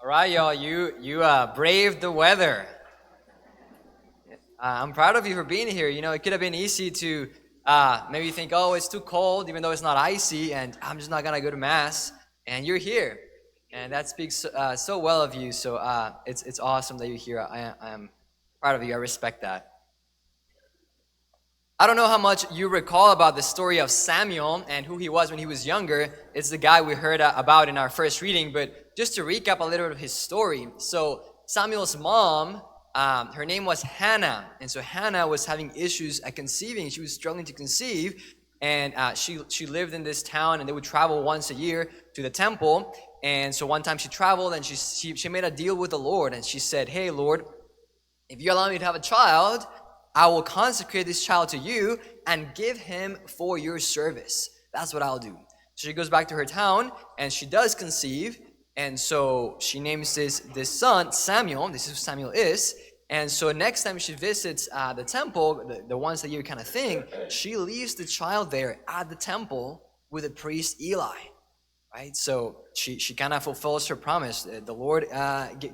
right, y'all. You braved the weather. I'm proud of you for being here. You know, it could have been easy to maybe think, oh, it's too cold, even though it's not icy, and I'm just not gonna go to mass. And you're here, and that speaks so well of you. So it's awesome that you're here. I am proud of you. I respect that. I don't know how much you recall about the story of Samuel and who he was when he was younger. It's the guy we heard about in our first reading, but just to recap a little bit of his story. So Samuel's mom, her name was Hannah, and so Hannah was having issues at conceiving. She was struggling to conceive, and she lived in this town, and they would travel once a year to the temple. And so one time she traveled, and she made a deal with the Lord, and she said, "Hey, Lord, if you allow me to have a child, I will consecrate this child to you and give him for your service. That's what I'll do." So she goes back to her town and she does conceive. And so she names this son Samuel. This is who Samuel is. And so next time she visits the temple, the once a year kind of thing, she leaves the child there at the temple with the priest Eli. Right? So she kind of fulfills her promise. The Lord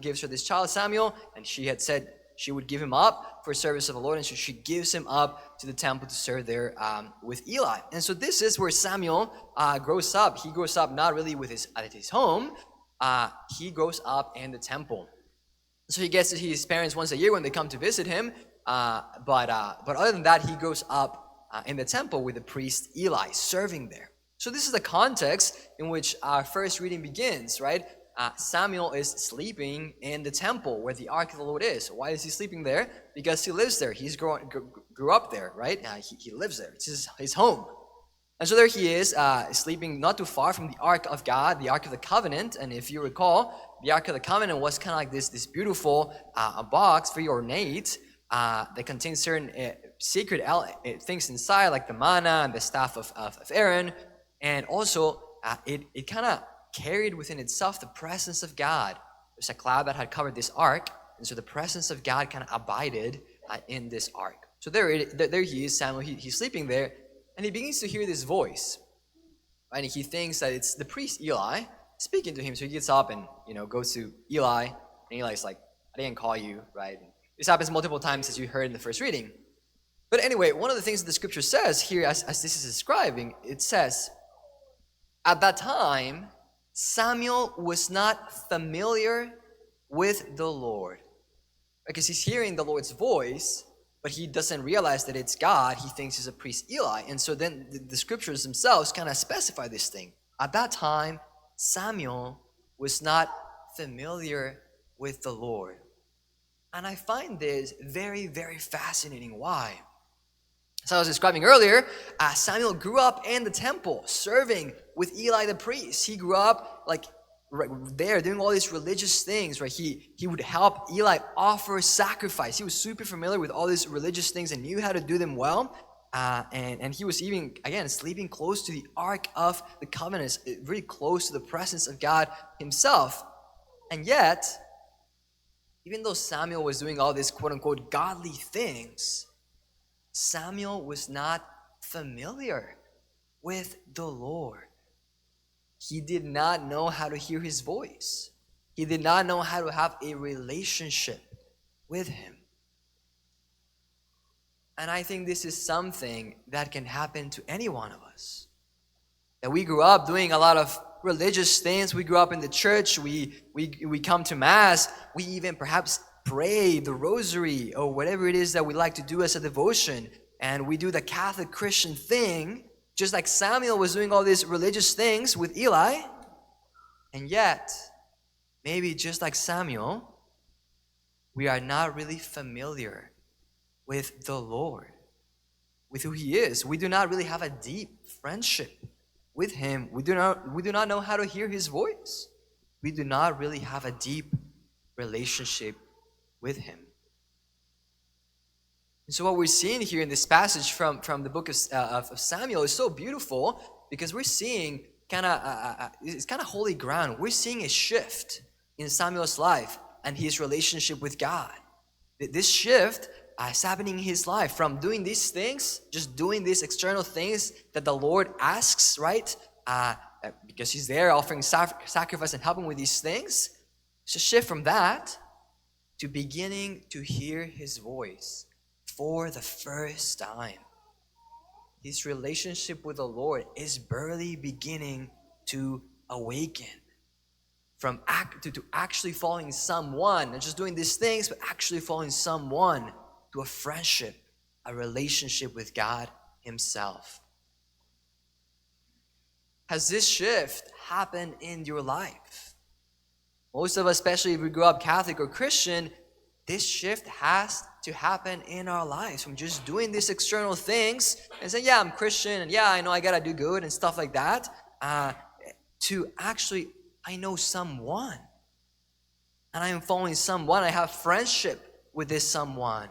gives her this child Samuel, and she had said she would give him up for service of the Lord, and so she gives him up to the temple to serve there with Eli. And so this is where Samuel grows up. He grows up not really at his home. He grows up in the temple. So he gets to see his parents once a year when they come to visit him. But other than that, he grows up in the temple with the priest Eli, serving there. So this is the context in which our first reading begins, right? Samuel is sleeping in the temple where the ark of the Lord is. Why is he sleeping there? Because he lives there. He's grew up there, right? He lives there. It's his home. And so there he is, sleeping not too far from the ark of God, the ark of the covenant. And if you recall, the ark of the covenant was kind of like this beautiful box, very ornate, that contains certain secret things inside, like the manna and the staff of Aaron. And also, it kind of carried within itself the presence of God. There's a cloud that had covered this ark, and so the presence of God kind of abided in this ark. So there he is, Samuel. He's sleeping there, and he begins to hear this voice, right? And he thinks that it's the priest Eli speaking to him. So he gets up and goes to Eli, and Eli's like, "I didn't call you," right? And this happens multiple times, as you heard in the first reading. But anyway, one of the things that the scripture says here, as this is describing, it says, at that time, Samuel was not familiar with the Lord, because he's hearing the Lord's voice, but he doesn't realize that it's God. He thinks it's a priest Eli. And so then the scriptures themselves kind of specify this thing. At that time, Samuel was not familiar with the Lord. And I find this very, very fascinating. Why? As I was describing earlier, Samuel grew up in the temple, serving with Eli the priest. He grew up like right there, doing all these religious things, right? He would help Eli offer sacrifice. He was super familiar with all these religious things and knew how to do them well. And he was even, again, sleeping close to the Ark of the Covenant, really close to the presence of God himself. And yet, even though Samuel was doing all these quote-unquote godly things, Samuel was not familiar with the Lord. He did not know how to hear his voice. He did not know how to have a relationship with him. And I think this is something that can happen to any one of us. That we grew up doing a lot of religious things. We grew up in the church. We come to Mass. We even perhaps pray the rosary or whatever it is that we like to do as a devotion, and we do the Catholic Christian thing, just like Samuel was doing all these religious things with Eli. And yet, maybe just like Samuel, we are not really familiar with the Lord, with who he is. We do not really have a deep friendship with him. We do not know how to hear his voice. We do not really have a deep relationship with him. And so what we're seeing here in this passage from the book of Samuel is so beautiful, because we're seeing it's kind of holy ground. We're seeing a shift in Samuel's life and his relationship with God. This shift is happening in his life from doing these things, just doing these external things that the Lord asks, right? Because he's there offering sacrifice and helping with these things. It's a shift from that to beginning to hear his voice for the first time. His relationship with the Lord is barely beginning to awaken. From to actually following someone, not just doing these things, but actually following someone to a friendship, a relationship with God himself. Has this shift happened in your life? Most of us, especially if we grew up Catholic or Christian, this shift has to happen in our lives. From just doing these external things and saying, yeah, I'm Christian, and yeah, I know I gotta do good and stuff like that, to actually, I know someone, and I am following someone. I have friendship with this someone,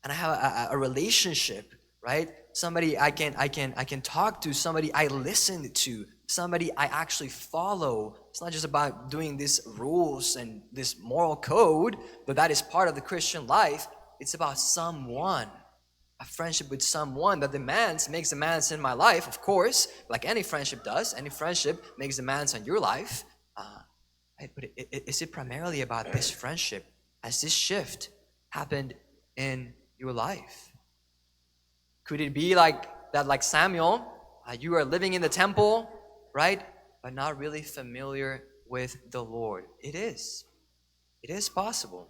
and I have a relationship, right? Somebody I can talk to, somebody I listen to, somebody I actually follow. It's not just about doing these rules and this moral code, though that is part of the Christian life. It's about someone, a friendship with someone that makes demands in my life, of course, like any friendship does. Any friendship makes demands on your life. But is it primarily about this friendship? Has this shift happened in your life? Could it be like Samuel, you are living in the temple, right? But not really familiar with the Lord. It is possible.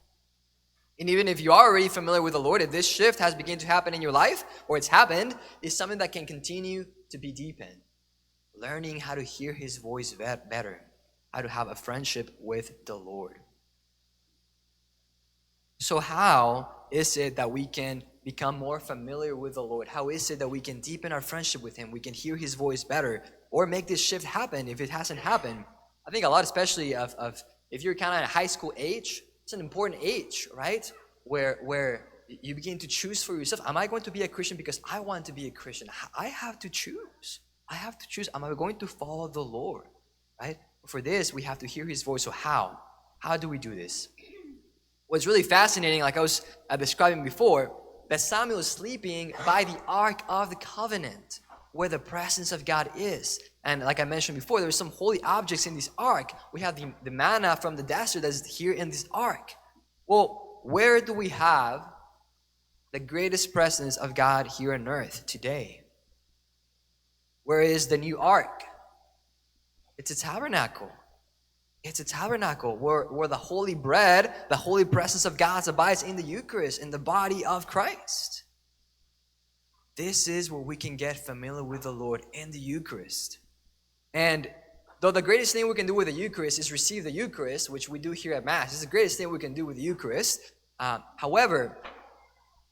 And even if you are already familiar with the Lord, if this shift has begun to happen in your life, or it's happened, it's something that can continue to be deepened. Learning how to hear his voice better, how to have a friendship with the Lord. So how is it that we can become more familiar with the Lord? How is it that we can deepen our friendship with him? We can hear his voice better, or make this shift happen if it hasn't happened. I think a lot, especially of if you're kind of at a high school age, it's an important age, right? Where you begin to choose for yourself. Am I going to be a Christian because I want to be a Christian? I have to choose. Am I going to follow the Lord, right? For this, we have to hear his voice. So how? How do we do this? What's really fascinating, like I was describing before, that Samuel is sleeping by the Ark of the Covenant, where the presence of God is. And like I mentioned before, there's some holy objects in this ark. We have the manna from the desert that's here in this ark. Well, where do we have the greatest presence of God here on earth today? Where is the new ark? It's a tabernacle. It's a tabernacle where the holy bread, the holy presence of God abides in the Eucharist, in the body of Christ. This is where we can get familiar with the Lord in the Eucharist. And though the greatest thing we can do with the Eucharist is receive the Eucharist, which we do here at Mass, it's the greatest thing we can do with the Eucharist. However,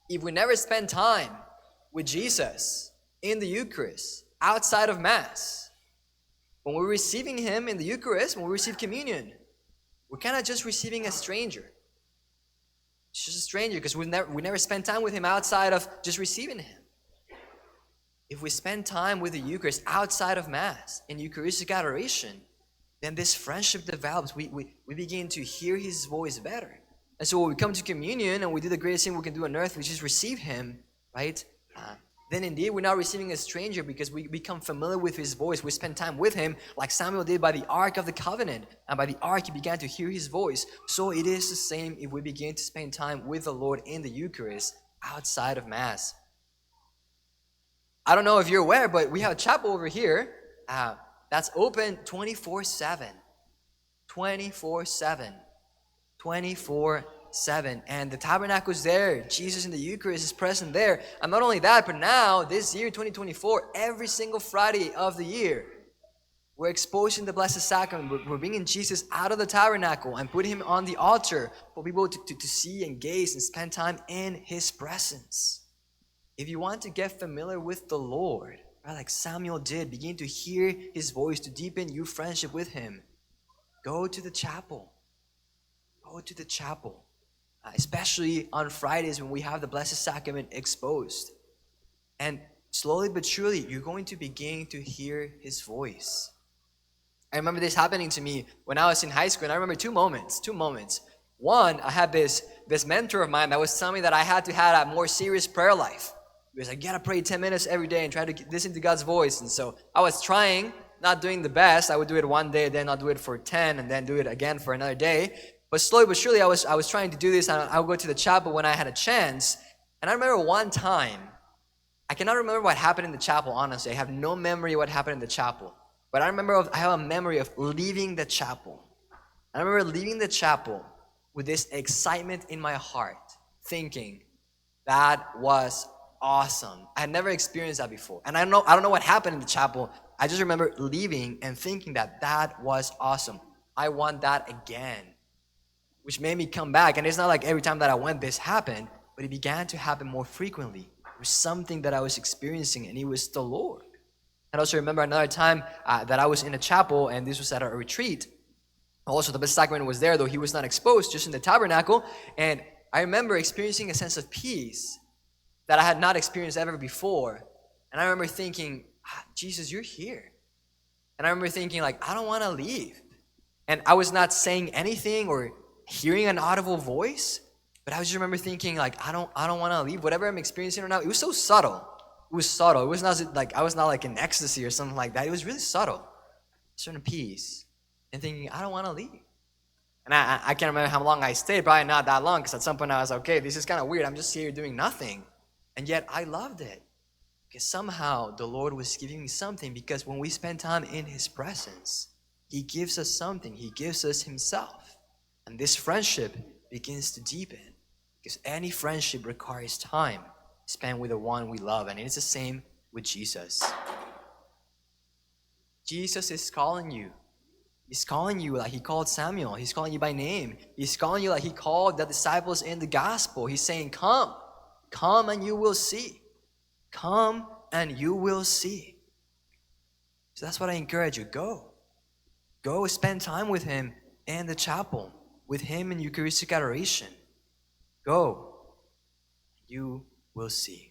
if we never spend time with Jesus in the Eucharist, outside of Mass, when we're receiving him in the Eucharist, when we receive communion, we're kind of just receiving a stranger. It's just a stranger because we never spend time with him outside of just receiving him. If we spend time with the Eucharist outside of Mass, in Eucharistic adoration, then this friendship develops. We begin to hear his voice better. And so when we come to communion and we do the greatest thing we can do on earth, which is receive him, right? Then indeed we're not receiving a stranger because we become familiar with his voice. We spend time with him like Samuel did by the Ark of the Covenant. And by the Ark he began to hear his voice. So it is the same if we begin to spend time with the Lord in the Eucharist outside of Mass. I don't know if you're aware, but we have a chapel over here that's open 24/7. 24/7. 24/7. And the tabernacle is there. Jesus in the Eucharist is present there. And not only that, but now, this year, 2024, every single Friday of the year, we're exposing the Blessed Sacrament. We're bringing Jesus out of the tabernacle and putting him on the altar for people to see and gaze and spend time in his presence. If you want to get familiar with the Lord, right, like Samuel did, begin to hear his voice, to deepen your friendship with him, go to the chapel. Go to the chapel. Especially on Fridays when we have the Blessed Sacrament exposed. And slowly but surely, you're going to begin to hear his voice. I remember this happening to me when I was in high school, and I remember two moments. One, I had this mentor of mine that was telling me that I had to have a more serious prayer life. He was like, you gotta pray 10 minutes every day and try to listen to God's voice. And so I was trying, not doing the best. I would do it one day, then I'll do it for 10, and then do it again for another day. But slowly but surely, I was trying to do this, and I would go to the chapel when I had a chance. And I remember one time, I cannot remember what happened in the chapel, honestly. I have no memory of what happened in the chapel. But I have a memory of leaving the chapel. I remember leaving the chapel with this excitement in my heart, thinking, that was awesome. I had never experienced that before. And I don't know what happened in the chapel. I just remember leaving and thinking that was awesome. I want that again. Which made me come back. And it's not like every time that I went, this happened, but it began to happen more frequently. It was something that I was experiencing, and it was the Lord. And also remember another time that I was in a chapel, and this was at a retreat. Also, the sacrament was there, though he was not exposed, just in the tabernacle. And I remember experiencing a sense of peace that I had not experienced ever before. And I remember thinking, Jesus, you're here. And I remember thinking, like, I don't want to leave. And I was not saying anything or hearing an audible voice, but I just remember thinking, like, I don't want to leave. Whatever I'm experiencing right now, it was so subtle. It was subtle. It was not like I was not like in ecstasy or something like that. It was really subtle. A certain peace. And thinking, I don't want to leave. And I can't remember how long I stayed. Probably not that long, because at some point I was like, okay, this is kind of weird. I'm just here doing nothing. And yet I loved it. Because somehow the Lord was giving me something. Because when we spend time in His presence, He gives us something. He gives us Himself. And this friendship begins to deepen. Because any friendship requires time spent with the one we love. And it's the same with Jesus. Jesus is calling you. He's calling you like He called Samuel. He's calling you by name. He's calling you like He called the disciples in the gospel. He's saying, come. Come and you will see. Come and you will see. So that's what I encourage you. Go. Go spend time with Him in the chapel. With Him in Eucharistic adoration. Go. You will see.